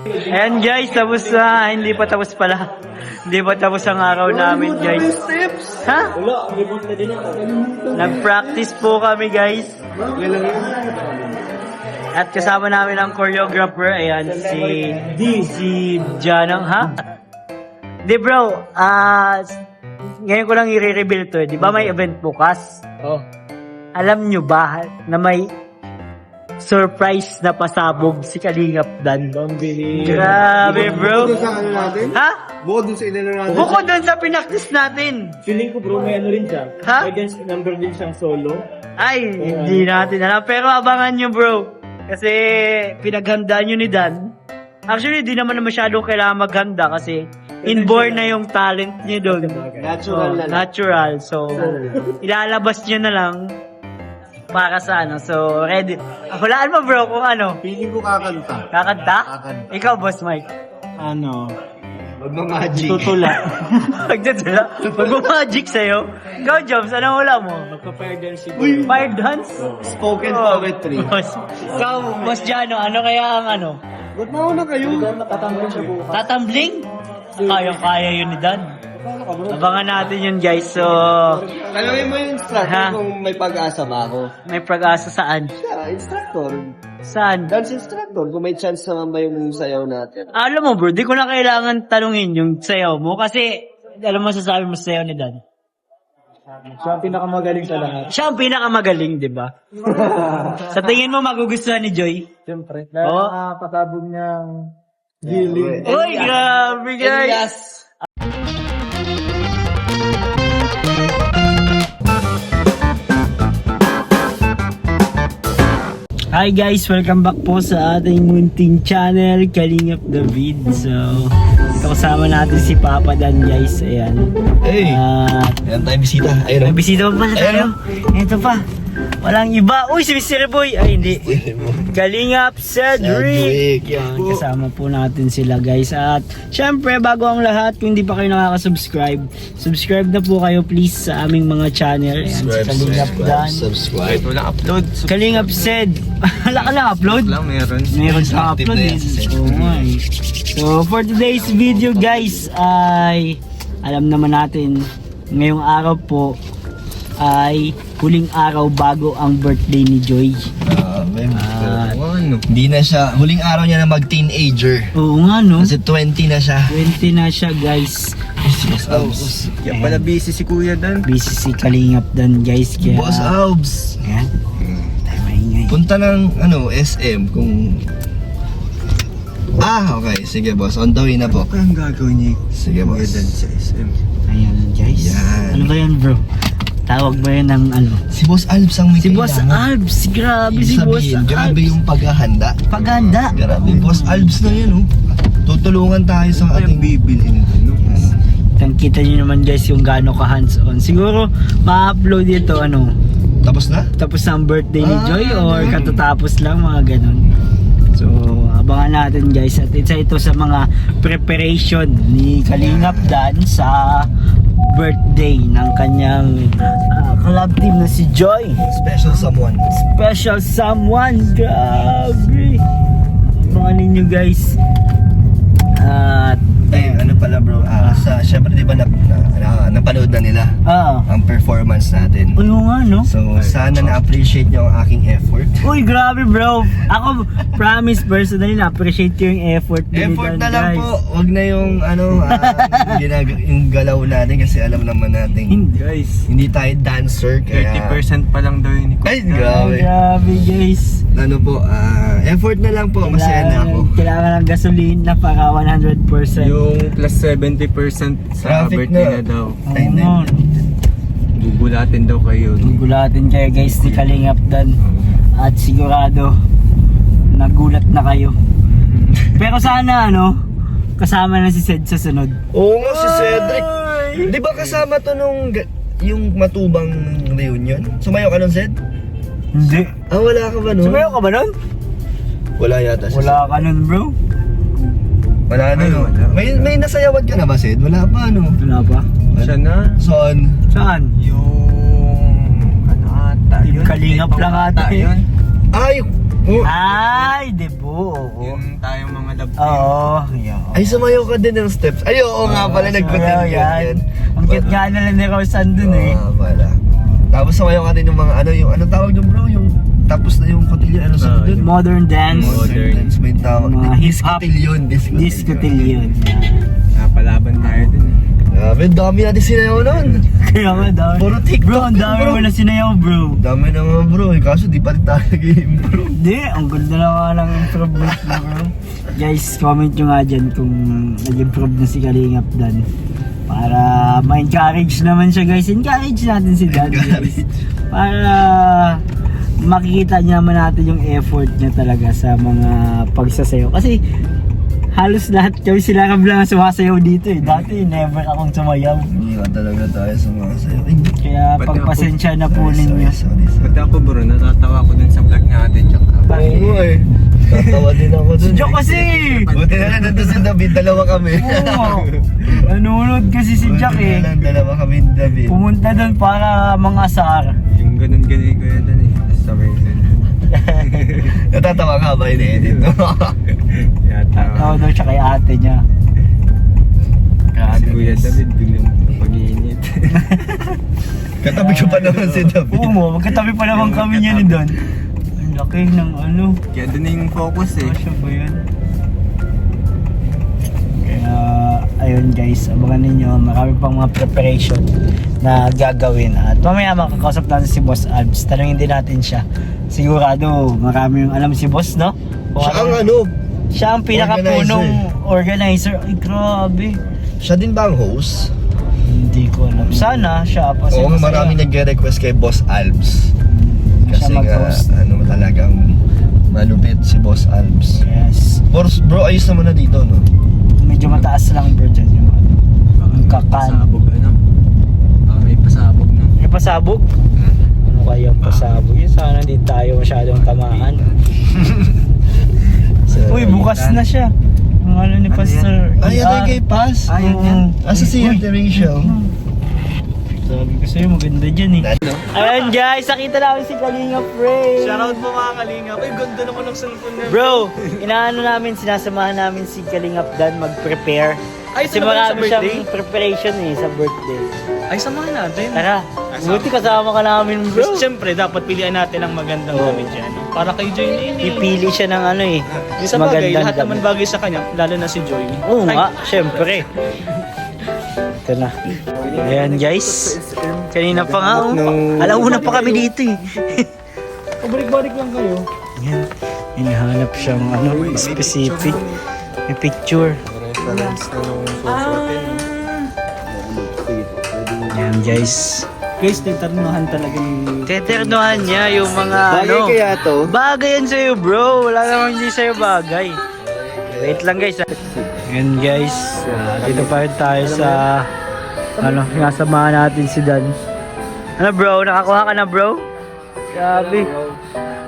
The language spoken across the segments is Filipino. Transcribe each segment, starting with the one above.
Ayan guys, tapos na. Hindi pa tapos pala. Hindi pa tapos ang araw namin guys. Ha? Nag-practice po kami guys. At kasama namin ang choreographer. Ayan, si Janang. Ha? Di bro, ngayon ko lang i-reveal to. Di ba may event bukas? Oh. Alam nyo ba na may surprise na pasabog si Kalingap Dan? Grabe bro. Bukod dun sa ano natin? Ha? Bukod dun sa inano natin? Bukod dun sa pinaktis natin. Feeling ko bro, may ano rin siya. Ha? May dance number din siyang solo. Ay, hindi natin alam. Pero abangan nyo bro. Kasi pinaghandaan nyo ni Dan. Actually, di naman na masyadong kailangan maghanda kasi inborn na yung talent niya doon. Natural na lang. Natural. So, ilalabas niya na lang para sa ano. So, ready. Hulaan mo bro kung ano. Feeling ko kakanta. Kakanta? Kakanta. Ikaw, Boss Mike. Ano? Magmamagic. Tutula. Magtutula. Magmamagic sa'yo. Ikaw, Jobs, anong hula mo? Magpa-fire dance siguro. Fire dance? Spoken Oh, poetry. Boss. Ikaw, Boss Jano, ano kaya ang ano? Ba't mauna kayo? Matatanggal siya bukas. Tatambling? Kayang-kaya yun ni Dan. Abangan natin yun guys. So, Tanungin mo yung instructor Ha? kung may pag-asa ba ako. may pag-asa saan? Siya, instructor. Saan? Dance instructor. Kung may chance naman ba yung sayaw natin. Alam mo bro, di ko na kailangan tanungin yung sayaw mo kasi alam mo sasabi mo sa sayaw ni Dan. Siya ang pinakamagaling sa lahat. Siya ang pinakamagaling, di ba? Sa tingin mo magugustuhan ni Joy? Siyempre. Oh. Dahil patabog niyang giling. Uy, grabe guys! Elias. Hi guys, welcome back po sa ating munting channel, Kalingap David. So, ito kasama natin si Papa Dan guys. Ayan. Hey! At Ayan tayo bisita. Ayun may bisita pa pala tayo. Ito pa. Walang iba. Uy, si Mr. Boy. Ay, hindi. Kalingap Cedric. Cedric. Yan, kasama po natin sila guys. At syempre, bago ang lahat, kung hindi pa kayo nakaka-subscribe, subscribe na po kayo please sa aming mga channel. Ayan, si Kalingap Dan. Subscribe. Walang upload. Kalingap Ced. Wala ka lang upload? Lang meron. Meron sa Active upload na eh. yan sa Oo nga eh. So for today's video guys ay alam naman natin ngayong araw po ay huling araw bago ang birthday ni Joy. Hindi na siya, huling araw niya na mag-teenager. Oo nga no. Kasi 20 na siya. 20 na siya guys. Boss Albs. Kaya pala busy si Kuya Dan. Busy si Kalingap Dan guys. Kaya, Boss Albs. Ayan. Tayo maingay. Punta ng SM kung... okay. Sige boss, on the way na po. Ang gagawin niya Sige boss. sa SM. Ayan guys. Yan. Ano ba yan bro? Tawag ba yan ng ano? Si Boss Albs ang may Si Boss kailangan. Albs. Grabe si Boss Sabihin, Albs. grabe yung paghahanda. Paghanda. Grabe, Boss Albs na yan, oh. Tutulungan tayo sa ating bibilhin. Kita nyo naman guys yung gaano ka hands-on. Siguro ma-upload ito ano, Tapos na? tapos na ang birthday ni Joy or ganun. katatapos lang mga ganun. So abangan natin guys at isa ito sa mga preparation ni Kalingap Dan sa birthday ng kanyang collab team na si Joy. Special someone. Special someone. Grabe. Abangan ninyo guys. At Ano pala bro, syempre di ba napanood na nila ang performance natin. uy nga no. So sana na-appreciate nyo ang aking effort. Uy, grabe bro. Ako, promise personally na-appreciate ko yung effort ni Effort Dan, na lang guys. po, wag na yung yung galaw natin kasi alam naman natin Guys, hindi tayo dancer kaya 30% pa lang daw yun ni Kuya Ay, Dan. grabe. Grabe guys. Ano po, effort na lang po, masaya na ako. Kailangan ng gasolina para 100%. Yung plus 70% sa Traffic birthday na. na daw. Ay, hindi. Oo. Gugulatin daw kayo. Gugulatin kayo guys ni Kalingap Dan. At sigurado, nagulat na kayo. Pero sana ano, kasama na si Sed sa sunod. Oo nga si Cedric. Di ba kasama to nung yung matubang reunion? Sumayaw ka nun, Ced? Hindi. Wala ka ba nun? Sumayo ka ba nun? Wala yata si Wala ka nun bro. Wala na Ay, no. wala. May nasayawan ka na ba, Ced? Wala pa, no? Wala pa. Siya na. Son. Saan? Yung ano ata Team yun? Kalingap lang ata yun. Ay, Ay, debo. Oo. Yung tayong mga love team. Oo. Yun. Ay, sumayaw ka din ng steps. Ay, oo nga pala, Sumayaw nag-continue yan. Ang cute nga nila ni Rosan dun eh. Oo nga pala. Tapos sumayaw ka din ng mga ano, yung anong tawag yung bro? Yung tapos na yung cotillion, ano sa dun? Modern dance. Modern. dance, may tawag. Mga hip-hop. Discotillion. Discotillion. Napalaban tayo dun eh. Grabe, dami natin sinayaw nun. Kaya nga dami. Puro TikTok Bro, ang dami bro. mo na sinayaw bro. Dami naman bro, eh, kaso di pa rin tayo nag-improve. Hindi, ang ganda na nga ng improvement na bro. Guys, comment nyo nga dyan kung nag-improve na si Kalingap Dan. Para ma-encourage naman siya guys. Encourage natin si Dan guys. Para makikita niya naman natin yung effort niya talaga sa mga pagsasayaw. Kasi halos lahat kami sila lang sumasayaw dito eh. Dati never akong sumayaw. Hindi ka talaga tayo sumasayaw. Ay, Kaya pagpasensya na po ninyo. sorry. Pati ako bro, natatawa ko dun sa vlog natin. Tsaka, Oo eh. Tatawa din ako dun. Joke kasi! Buti na lang nandun si David, dalawa kami. Oo. Nanonood kasi si Jack Buti eh. na lang, dalawa kami ni David. Pumunta doon para mangasar. yung ganun-ganun ko yan dun eh. Tapos sabay dun. Natatawa ka ba ini-edit mo? Yata. Oo daw siya kay ate niya. Si Kuya David biglang pag-iinit. Katabi ko pa naman si David. Oo mo, magkatabi pa naman kami niya ni Don. Ang laki ng ano. Kaya dun na yung focus eh. Kasya ba yan? Kaya, ayun guys, abangan ninyo. Marami pang mga preparation na gagawin. At mamaya makakausap natin si Boss Albs. Tanungin din natin siya. Sigurado, marami yung alam si Boss, no? Kung Siya ang ano- ano? Siya ang pinakapunong organizer. Ay, grabe. Siya din ba ang host? Hindi ko alam. Sana siya pa. Oo, maraming nagre-request kay Boss Albs. Siya Kasi nga, mag-host. ano talagang malupit si Boss Albs. Yes. Bro, ayos naman na dito, no? Medyo mataas lang bro dyan yung ano. Ang kakan. Pasabog ano. May pasabog no. May pasabog? Ano kaya ang pasabog? Yun sana hindi tayo masyadong tamaan. Uy, bukas na siya. Ang ano ni Ano Pastor Ay, yan ay kay Paz. Ay, yan yan. Asa si Ate Rachel? Sabi ko sa'yo, maganda dyan eh. Ayan guys, nakita namin si Kalinga Frey. Shoutout po mga kalingap. Ay, ganda naman ng cellphone niya. Bro, inaano namin, sinasamahan namin si Kalingap Dan mag-prepare. Ay, Kasi sino ba yun sa marami siyang birthday? preparation eh sa birthday. Ay, samahan natin. Tara, buti kasama ka namin bro. Siyempre, dapat pilihan natin ang magandang damit dyan. Para kay Joy na yun eh. Pipili siya ng ano eh. Yung sa bagay, lahat damit. naman bagay sa kanya, lalo na si Joy. Oo nga, syempre. Ito na. Ayan guys. Kanina pa nga oh. Alauna pa kami dito eh. Pabalik-balik lang kayo. Ayan. Hinahanap siyang ano, specific. May picture. Reference na nung susuotin. Ayan guys. Guys, tatarnuhan talaga yung... Teternohan niya yung mga Bagay ano. kaya to? Bagay yan sa'yo bro. Wala namang hindi sa'yo bagay. Wait lang guys. Ayan guys. Dito pa rin tayo sa ano, sinasamahan natin si Dan. Ano bro? Nakakuha ka na bro? Grabe.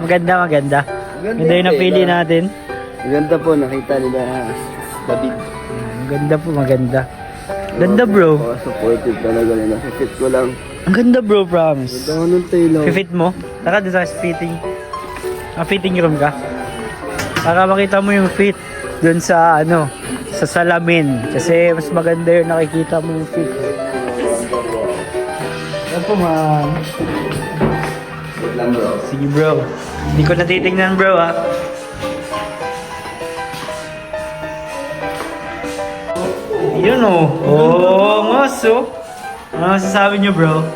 Maganda, maganda. Ganda yung napili natin. Maganda po, nakita nila David. Maganda po, maganda. Ganda bro. Supportive talaga nila. Fit ko lang. Ang ganda bro, promise. Ito nung tailor. Fit mo? Tara doon sa fitting. Fitting room ka. Para makita mo yung fit doon sa ano, sa salamin. Kasi mas maganda yung nakikita mo yung fit. Ano po man? Sige bro. Hindi ko natitignan bro ha. Yun oh. Oh, mas oh. Ano masasabi niyo bro?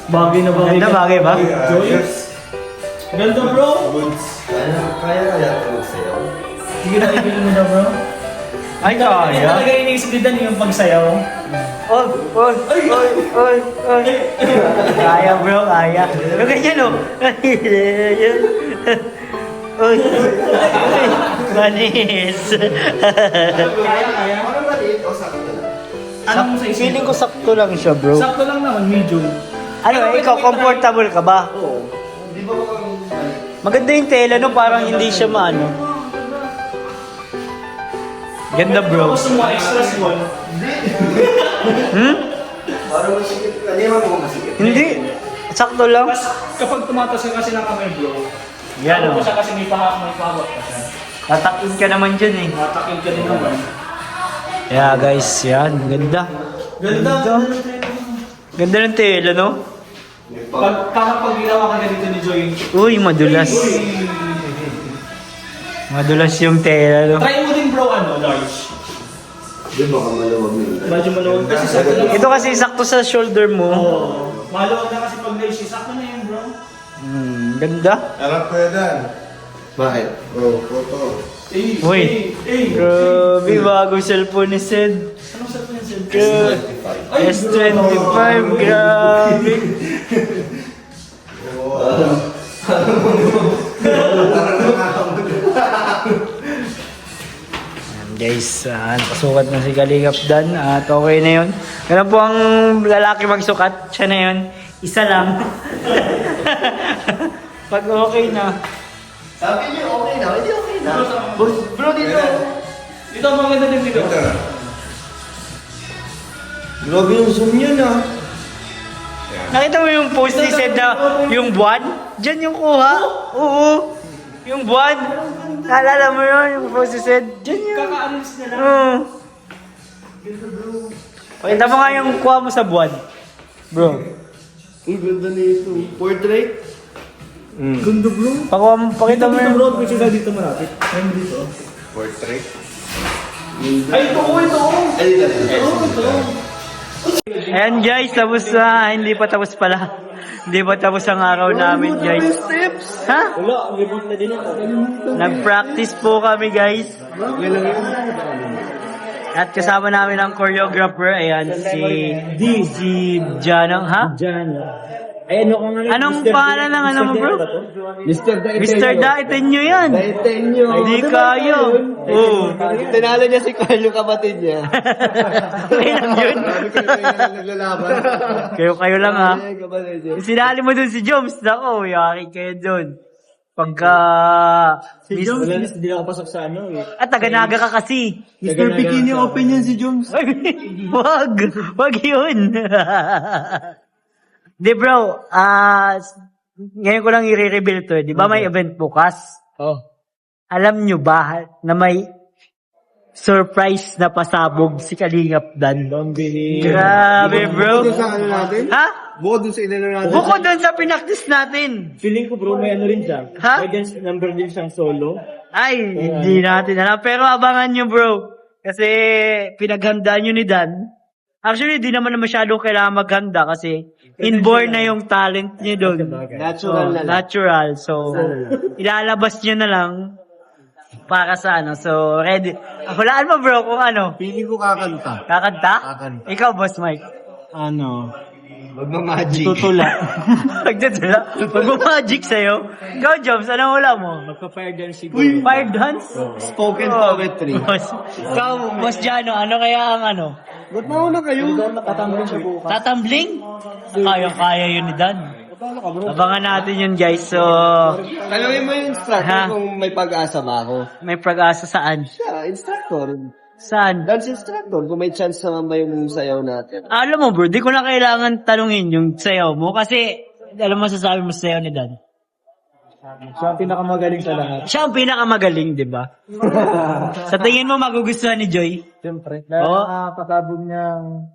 Bagay na bagay. Ganda bagay ba? Ganda bro! Kaya ito magsayaw? Sige na ibili mo na bro. Ay Hindi kaya. talaga iniisip ni Dan yung pagsayaw. Oy, oy, oy, oy, oy. Kaya bro, kaya. Yung ganyan oh. Oy, oy. Manis. Ano ba dito? Sakto na. Anong sa isip? Feeling ko sakto lang siya bro. Sakto lang naman, medium. Ano, ikaw comfortable ka ba? Oo. Di ba ko Maganda yung tela no, parang hindi siya maano. Ganda bro. Gusto mo extra small? Hmm? Parang masikip. Hindi naman mo masikip. Hindi. Sakto lang. Tapos kapag tumatas ka kasi ng kamay bro, Yan Ano o. siya kasi may pahawak ka siya. Tatakin ka naman dyan eh. Matakin ka din naman. Yeah guys, yan. Ganda. Ganda. Ganda ng tela, no? Pag ginawa ka ganito ni Joy. Uy, madulas. Madulas yung tela, no? Try mo din bro, large. Di ba ka maluwag na yun? Medyo maluwag kasi sakto lang. Ito kasi sakto sa shoulder mo. Maluwag na kasi pag large, sakto na yun bro. Ganda. Harap ko yan. Bakit? Oo, photo. Uy, grabe, bagong cellphone ni Sid. Anong cellphone yung cellphone? Grabe. S25, grabe. Ayan, guys, nakasukat na si Kalingap Dan at okay na yun. Ganun po ang lalaki magsukat, siya na yun. Isa lang. Pag okay na. Sabi niyo, okay na. Hindi okay na. Bro, dito. Dito ang maganda din dito. Grabe yung zoom yun ah. Nakita mo yung post ni Sed na yung buwan? Diyan yung kuha. Oo. Yung buwan. Naalala mo yun, yung post ni Sed? Diyan yun. Kaka-announce na lang. Oo. Pakita mo nga yung kuha mo sa buwan. Bro. Ang ganda nito. Portrait? Ganda bro. Pakita mo yung... Bro, may siya dito malapit. Ayun dito. Portrait? Ay, ito. Ayan guys, tapos na. Hindi pa tapos pala. Hindi pa tapos ang araw namin guys. Ha? Wala, report na din ako. Nag-practice po kami guys. At kasama namin ang choreographer, ayan, si Janong, ha? Ay, ano ka nga? Anong pangalan ng ano mo bro? Mr. Mr. Daitenyo yan. Daitenyo. Hindi kayo. Oo. Tinalo niya si Carl yung kapatid niya. Kailan yun? Naglalaban. Kayo lang ha. Yung kapatid niya. Sinali mo dun si Joms. Nako, yakin kayo dun. Pagka... Si Jones, hindi ako pasok sa ano eh. At taga-naga ka kasi. Mr. Bikini open yan si Jones. Wag yun. Di bro, ngayon ko lang i-reveal to. Di ba may event bukas? Oh. Alam nyo ba na may surprise na pasabog si Kalingap Dan? Grabe bro. Bukod sa ano natin? Ha? Bukod dun sa inano natin? Bukod doon sa pinaktis natin. Feeling ko bro, may ano rin siya. Ha? May dance number din siyang solo. Ay, hindi natin alam. Pero abangan nyo bro. Kasi pinaghandaan nyo ni Dan. Actually, di naman na masyadong kailangan maghanda kasi inborn na yung talent niya doon. Natural na lang. Natural. So, ilalabas nyo na lang para sa ano. So, ready. Hulaan mo bro kung ano. Feeling ko kakanta. Kakanta? Kakanta. Ikaw, Boss Mike. Ano? Magmamagic. Tutula. Magdadala. Magmamagic sa'yo. Ikaw, Jobs, anong hula mo? Magpa-fire dance siguro. Fire dance? Spoken poetry. Ikaw, Boss Jano, ano kaya ang ano? Ba't mauna kayo? Tatambling siya bukas. Tatambling? Kaya yun ni Dan. Abangan natin yun, guys. So, Tanungin mo yung instructor Ha? kung may pag-asa ba ako. may pag-asa saan? Siya, instructor. Saan? Dance instructor. Kung may chance naman ba yung sayaw natin. Alam mo, bro, di ko na kailangan tanungin yung sayaw mo kasi alam mo sasabi mo sa sayaw ni Dan. Siya ang pinakamagaling sa lahat. Siya ang pinakamagaling, di ba? Sa tingin mo, magugustuhan ni Joy? Siyempre. Oo. Pasabog niyang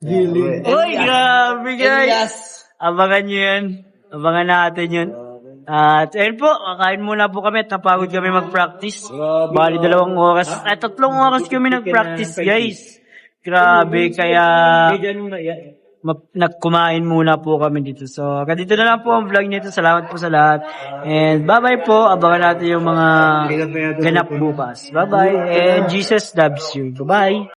giling. Uy, grabe, guys! Abangan nyo yun. Abangan natin yun. At ayun po, kakain muna po kami at napagod kami mag-practice. Bali 2 oras. Ay, 3 oras kami nag-practice, guys. Grabe, kaya nagkumain muna po kami dito. So, ganito na lang po ang vlog nito. Salamat po sa lahat. And bye-bye po. Abangan natin yung mga ganap bukas. Bye-bye. And Jesus loves you. Bye-bye.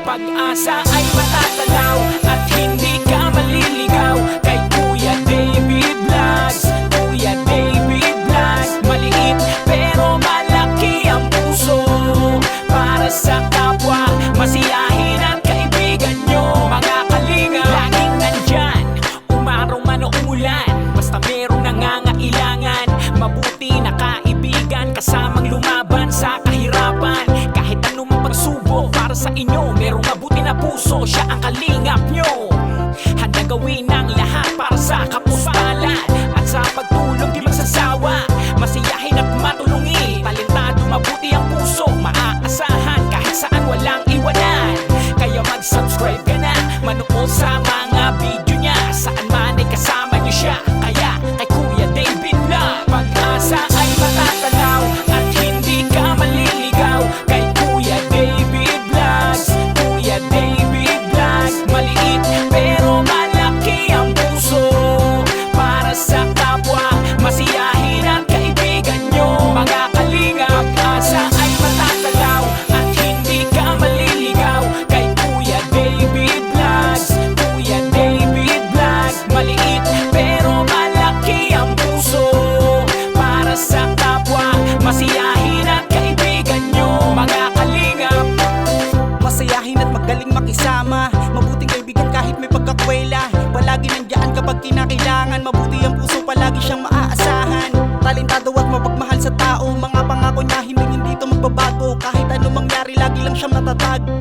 Pag-asa ay matatanaw at hindi ka maliligaw kay Kuya David Vlogs. Kuya David Vlogs, maliit pero malaki ang puso para sa kapwa, masiyahin ang kaibigan nyo. Mga kalinga, laging nandyan, umaraw pag kinakailangan. Mabuti ang puso, palagi siyang maaasahan. Talentado at mapagmahal sa tao, mga pangako niya hindi ito magbabago. Kahit ano mangyari, lagi lang siyang matatag.